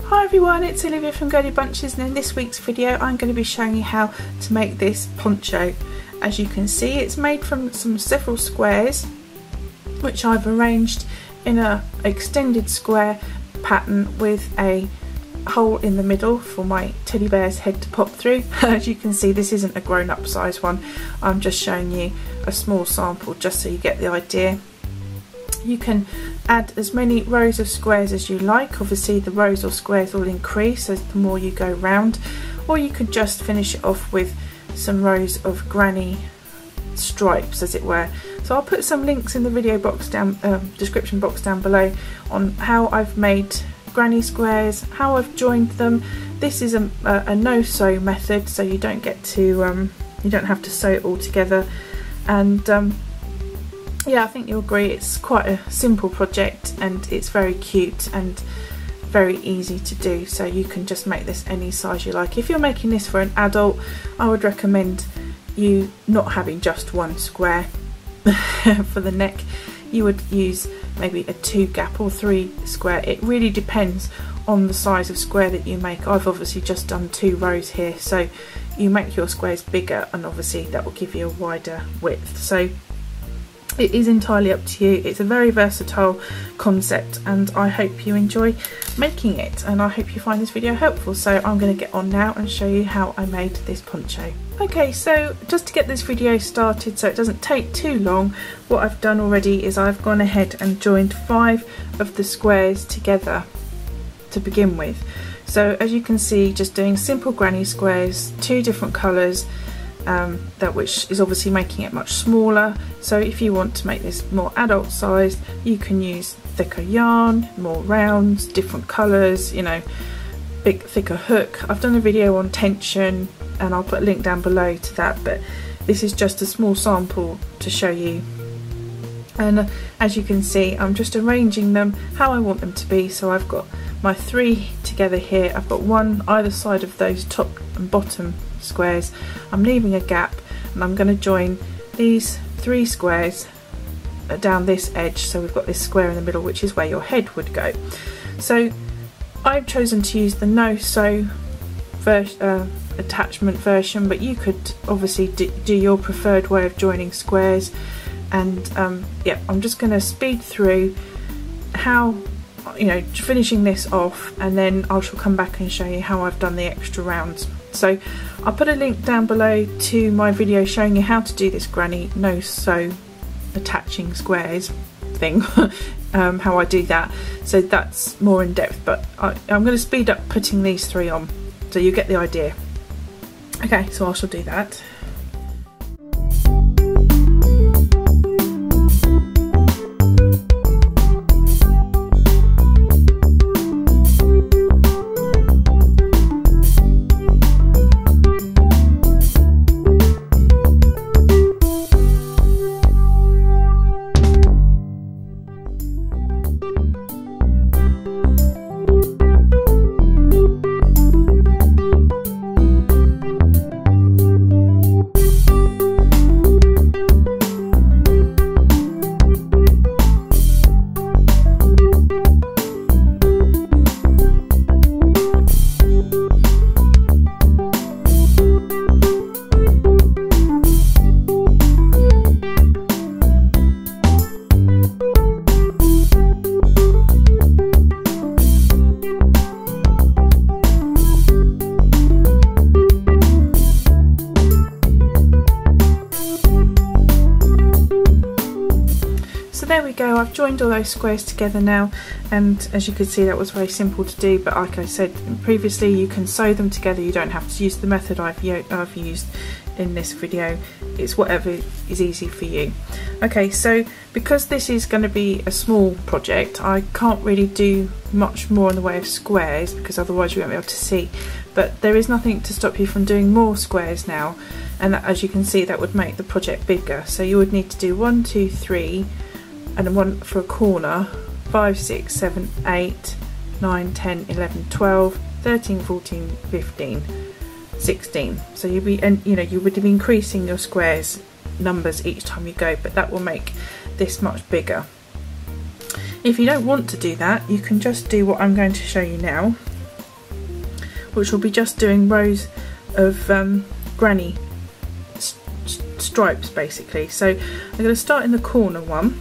Hi everyone, it's Olivia from Girlybunches, and in this week's video I'm going to be showing you how to make this poncho. As you can see, it's made from several squares which I've arranged in a extended square pattern with a hole in the middle for my teddy bear's head to pop through. As you can see, this isn't a grown-up size one. I'm just showing you a small sample just so you get the idea. You can add as many rows of squares as you like. Obviously the rows or squares will increase as the more you go round, or you could just finish it off with some rows of granny stripes, as it were. So I'll put some links in the video box down, description box down below, on how I've made granny squares, how I've joined them. This is a no-sew method, so you don't get to you don't have to sew it all together, and yeah, I think you'll agree it's quite a simple project and it's very cute and very easy to do, so you can just make this any size you like. If you're making this for an adult, I would recommend you not having just one square. For the neck you would use maybe a 2 gap or 3 square. It really depends on the size of square that you make. I've obviously just done 2 rows here, so you make your squares bigger and obviously that will give you a wider width. So it is entirely up to you. It's a very versatile concept and I hope you enjoy making it, and I hope you find this video helpful. So I'm going to get on now and show you how I made this poncho. Okay, so just to get this video started so it doesn't take too long, what I've done already is I've gone ahead and joined 5 of the squares together to begin with. So as you can see, just doing simple granny squares, 2 different colours, that which is obviously making it much smaller. So if you want to make this more adult sized, you can use thicker yarn, more rounds, different colours, you know, thicker hook. I've done a video on tension and I'll put a link down below to that, but this is just a small sample to show you. And as you can see, I'm just arranging them how I want them to be. So I've got my 3 together here. I've got 1 either side of those top and bottom squares. I'm leaving a gap and I'm going to join these 3 squares down this edge, so we've got this square in the middle, which is where your head would go. So I've chosen to use the no-sew attachment version, but you could obviously do your preferred way of joining squares. And yeah, I'm just going to speed through how, you know, finishing this off, and then I shall come back and show you how I've done the extra rounds. So I'll put a link down below to my video showing you how to do this granny no-sew attaching squares thing, how I do that. So that's more in depth, but I'm going to speed up putting these 3 on so you get the idea. Okay, so I shall do that. There we go, I've joined all those squares together now, and as you can see that was very simple to do, but like I said previously, you can sew them together. You don't have to use the method I've used in this video. It's whatever is easy for you. Okay, so because this is going to be a small project, I can't really do much more in the way of squares because otherwise you won't be able to see, but there is nothing to stop you from doing more squares now, and that, as you can see, that would make the project bigger. So you would need to do 1, 2, 3 and 1 for a corner, 5, 6, 7, 8, 9, 10, 11, 12, 13, 14, 15, 16. So you'd be, and you know, you would be increasing your squares numbers each time you go, but that will make this much bigger. If you don't want to do that, you can just do what I'm going to show you now, which will be just doing rows of granny stripes basically. So I'm going to start in the corner one,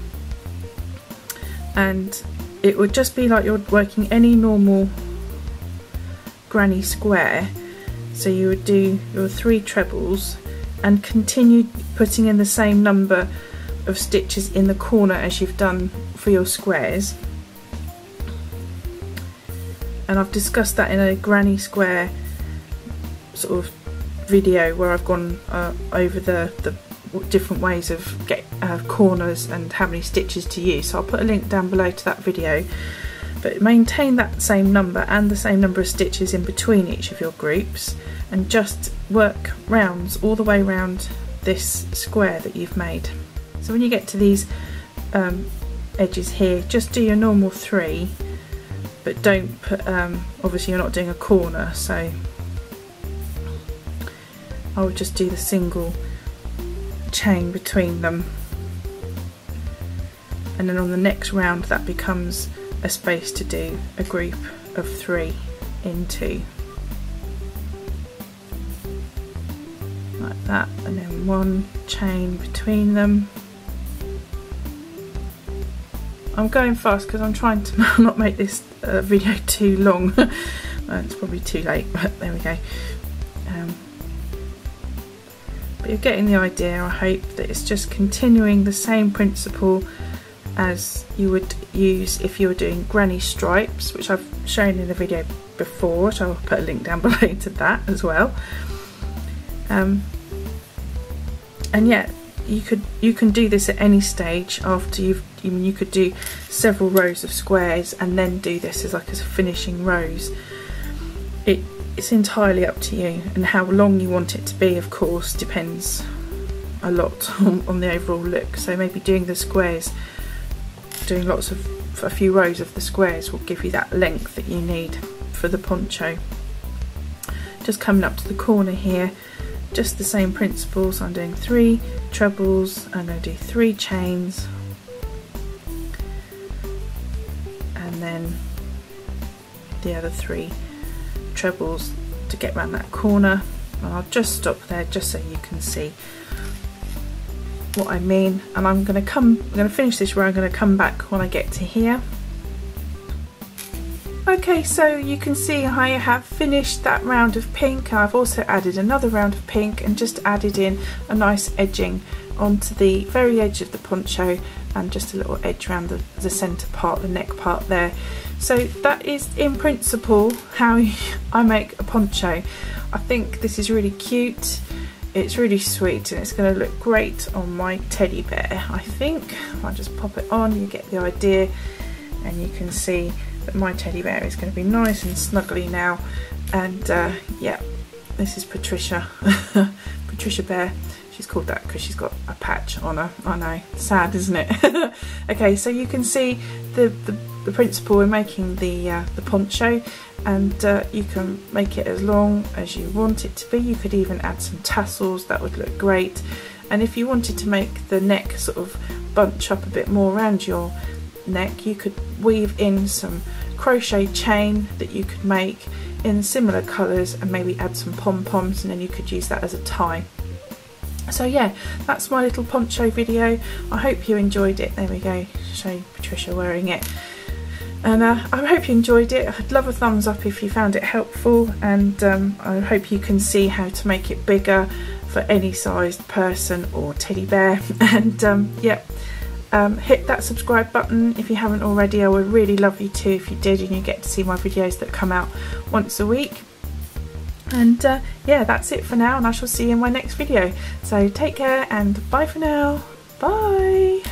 and it would just be like you're working any normal granny square. So you would do your 3 trebles and continue putting in the same number of stitches in the corner as you've done for your squares. And I've discussed that in a granny square sort of video where I've gone over the different ways of corners and how many stitches to use, so I'll put a link down below to that video. But maintain that same number and the same number of stitches in between each of your groups, and just work rounds all the way around this square that you've made. So when you get to these edges here, just do your normal 3, but don't put, obviously you're not doing a corner, so I would just do the single chain between them, and then on the next round that becomes a space to do a group of 3 into, like that, and then 1 chain between them. I'm going fast because I'm trying to not make this video too long. It's probably too late, but there we go. But you're getting the idea, I hope, that it's just continuing the same principle as you would use if you were doing granny stripes, which I've shown in a video before, which I'll put a link down below to that as well. And yeah, you can do this at any stage after you could do several rows of squares and then do this as like as finishing rows. It's entirely up to you, and how long you want it to be, of course, depends a lot on the overall look. So maybe doing the squares, doing a few rows of the squares will give you that length that you need for the poncho. Just coming up to the corner here, just the same principles. I'm doing 3 trebles, I'm going to do 3 chains, and then the other 3 trebles to get around that corner. And I'll just stop there just so you can see what I mean. And I'm going to finish this row. I'm going to come back when I get to here. Okay, so you can see I have finished that round of pink. I've also added another round of pink and just added in a nice edging onto the very edge of the poncho, and just a little edge around the centre part, the neck part there. So that is in principle how I make a poncho. I think this is really cute, it's really sweet, and it's going to look great on my teddy bear. I think if I just pop it on, you get the idea, and you can see that my teddy bear is going to be nice and snuggly now. And yeah, this is Patricia, Patricia Bear. She's called that because she's got a patch on her. I know, sad, isn't it? Okay, so you can see the principle in making the poncho, and you can make it as long as you want it to be. You could even add some tassels, that would look great. And if you wanted to make the neck sort of bunch up a bit more around your neck, you could weave in some crochet chain that you could make in similar colours, and maybe add some pom-poms, and then you could use that as a tie. So yeah, that's my little poncho video. I hope you enjoyed it. There we go, show Patricia wearing it. And I hope you enjoyed it. I'd love a thumbs up if you found it helpful, and I hope you can see how to make it bigger for any sized person or teddy bear. And yeah, hit that subscribe button if you haven't already. I would really love you to if you did, and you get to see my videos that come out once a week. And yeah, that's it for now, and I shall see you in my next video. So take care and bye for now. Bye.